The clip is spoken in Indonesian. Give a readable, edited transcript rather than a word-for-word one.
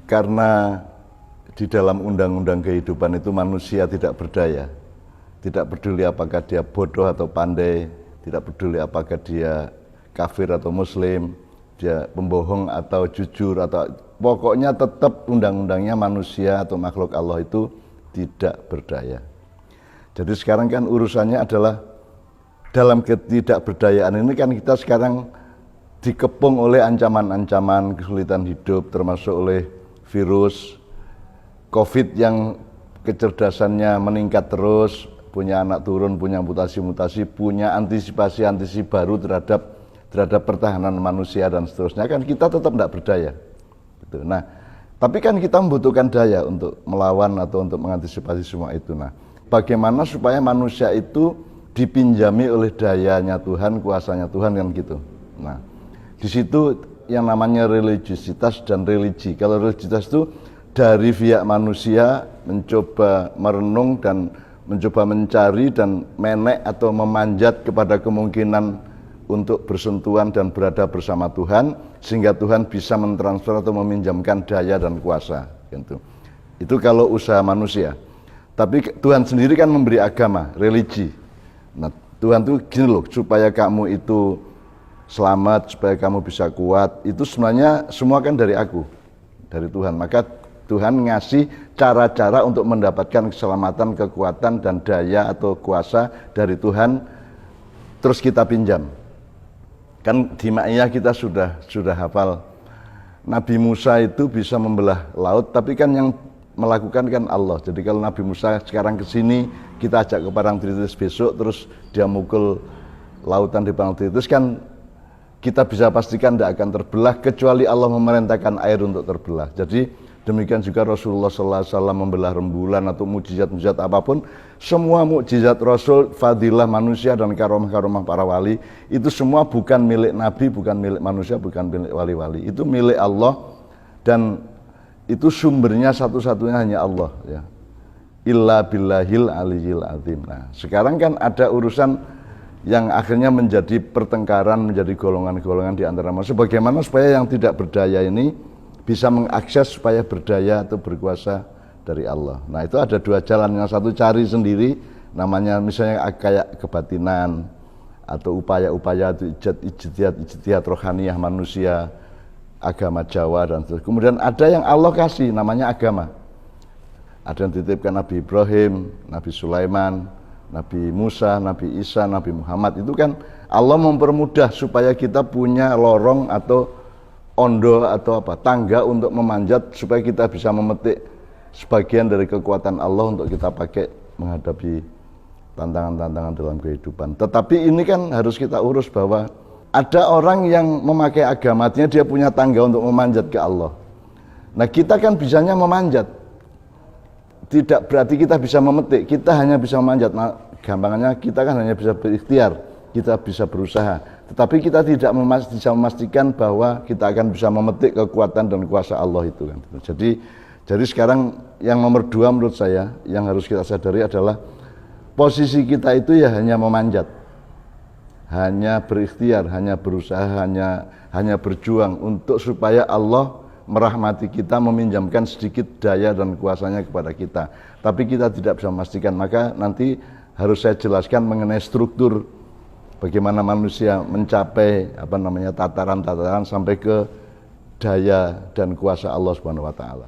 Karena di dalam undang-undang kehidupan itu manusia tidak berdaya, tidak peduli apakah dia bodoh atau pandai, tidak peduli apakah dia kafir atau muslim, dia pembohong atau jujur, atau pokoknya tetap undang-undangnya manusia atau makhluk Allah itu tidak berdaya. Jadi sekarang kan urusannya adalah dalam ketidakberdayaan ini kan kita sekarang dikepung oleh ancaman-ancaman kesulitan hidup, termasuk oleh virus COVID yang kecerdasannya meningkat terus, punya anak turun, punya mutasi-mutasi, punya antisipasi baru terhadap pertahanan manusia dan seterusnya, kan kita tetap tidak berdaya. Gitu. Nah, tapi kan kita membutuhkan daya untuk melawan atau untuk mengantisipasi semua itu. Nah, bagaimana supaya manusia itu dipinjami oleh dayanya Tuhan, kuasanya Tuhan, kan gitu. Nah, di situ yang namanya religiusitas dan religi. Kalau religiusitas itu dari pihak manusia mencoba merenung dan mencoba mencari dan menek atau memanjat kepada kemungkinan untuk bersentuhan dan berada bersama Tuhan, sehingga Tuhan bisa mentransfer atau meminjamkan daya dan kuasa. Gitu. Itu kalau usaha manusia. Tapi Tuhan sendiri kan memberi agama, religi. Nah, Tuhan itu gini loh, supaya kamu itu selamat, supaya kamu bisa kuat, itu sebenarnya semua kan dari aku, dari Tuhan. Maka Tuhan ngasih cara-cara untuk mendapatkan keselamatan, kekuatan, dan daya atau kuasa dari Tuhan, terus kita pinjam. Kan di Ma'iyah kita sudah hafal, Nabi Musa itu bisa membelah laut, tapi kan yang melakukan kan Allah. Jadi kalau Nabi Musa sekarang ke sini, kita ajak ke Padang Tritis besok, terus dia mukul lautan di Padang Tritis, kan kita bisa pastikan tidak akan terbelah kecuali Allah memerintahkan air untuk terbelah. Jadi demikian juga Rasulullah SAW membelah rembulan atau mukjizat-mukjizat apapun, semua mukjizat Rasul, fadilah manusia dan karomah-karomah para wali, itu semua bukan milik Nabi, bukan milik manusia, bukan milik wali-wali, itu milik Allah, dan itu sumbernya satu-satunya hanya Allah, ya. Illa billahil aliyil azim. Nah, sekarang kan ada urusan yang akhirnya menjadi pertengkaran, menjadi golongan-golongan di antara manusia. Bagaimana supaya yang tidak berdaya ini bisa mengakses supaya berdaya atau berkuasa dari Allah. Nah, itu ada dua jalan. Yang satu cari sendiri, namanya misalnya kayak kebatinan atau upaya-upaya ijtihad rohaniyah manusia, agama Jawa dan seterusnya. Kemudian ada yang Allah kasih, namanya agama. Ada yang dititipkan Nabi Ibrahim, Nabi Sulaiman, Nabi Musa, Nabi Isa, Nabi Muhammad. Itu kan Allah mempermudah supaya kita punya lorong atau ondo atau tangga untuk memanjat, supaya kita bisa memetik sebagian dari kekuatan Allah untuk kita pakai menghadapi tantangan-tantangan dalam kehidupan. Tetapi ini kan harus kita urus, bahwa ada orang yang memakai agamanya, dia punya tangga untuk memanjat ke Allah. Nah, kita kan bisanya memanjat, tidak berarti kita bisa memetik, kita hanya bisa memanjat. Nah, gampangannya kita kan hanya bisa berikhtiar, kita bisa berusaha, tetapi kita tidak bisa memastikan bahwa kita akan bisa memetik kekuatan dan kuasa Allah itu kan. Jadi sekarang yang nomor dua menurut saya yang harus kita sadari adalah posisi kita itu ya hanya memanjat, hanya berikhtiar, hanya berusaha, hanya berjuang untuk supaya Allah merahmati kita, meminjamkan sedikit daya dan kuasanya kepada kita. Tapi kita tidak bisa memastikan. Maka nanti harus saya jelaskan mengenai struktur bagaimana manusia mencapai tataran-tataran sampai ke daya dan kuasa Allah Subhanahu wa taala.